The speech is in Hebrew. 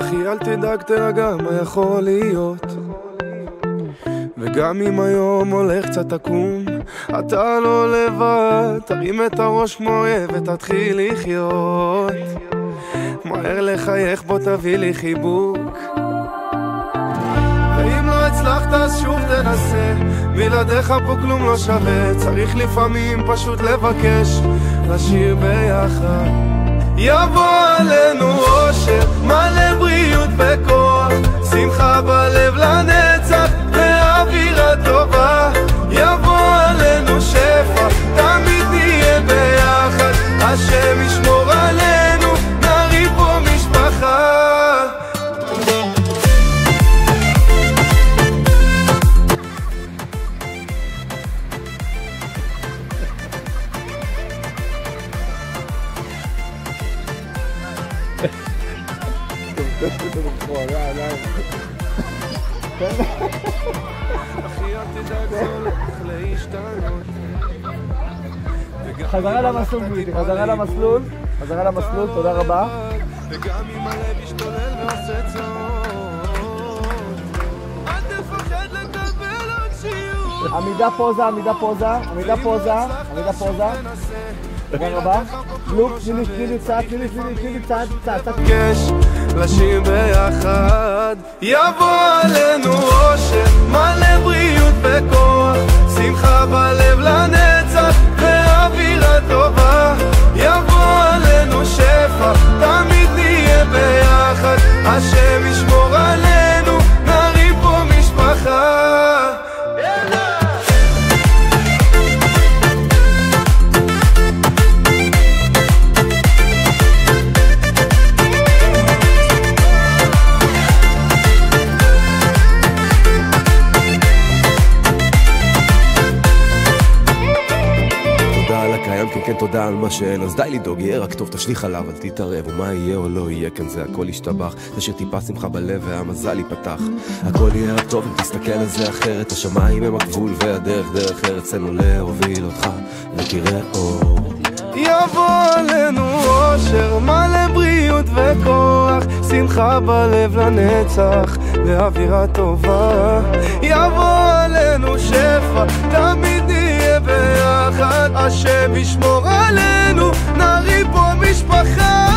אחי אל תדאג תרגע מה יכול להיות, וגם אם היום הולך קצת עקום אתה לא לבד, תרים את הראש כמו אוהב ותתחיל לחיות, מהר לחייך בוא תביא לי חיבוק, ואם לא הצלחת אז שוב תנסה, בלעדיך פה כלום לא שווה, צריך לפעמים פשוט לבקש לשיר ביחד. יבוא עלינו אושר מלא בריאות וכוח, שמחה בלב לנצח ואווירה טובה, יבוא עלינו שפע תמיד נהיה ביחד, השם ישמור עלינו נריב פה משפחה. חזרה למסלול, חזרה למסלול, חזרה למסלול, תודה רבה. וגם אם הלב ישתולל ועושה צעות, אל תפחד לקבל עוד שיעור. עמידה פוזה, עמידה פוזה, עמידה פוזה, עמידה פוזה. תודה רבה. לוק, תני לי צעד, תני לי צעד, צעד. קש לשיר ביחד, יבוא עלינו אושר מלא בריאות וכוח, שמחה בלב לנצח ואווירה טובה, יבוא עלינו שפע תמיד נהיה ביחד, השם ישמור עלינו נריב פה משפחה. כן, תודה על מה שאין, אז די לדאוג, יהיה רק טוב, תשליך עליו, אל תתערב, ומה יהיה או לא יהיה, כן זה הכל ישתבח, תשאיר טיפה שמחה בלב והמזל ייפתח, הכל יהיה רק טוב אם תסתכל על זה אחרת, השמיים הם הגבול והדרך דרך ארצנו להוביל אותך ותראה אור. יבוא עלינו אושר מלא בריאות וכוח, שמחה בלב לנצח ואווירה טובה, יבוא עלינו שפע תמיד נהיה ביחד, השם ישמור עלינו נריב פה משפחה.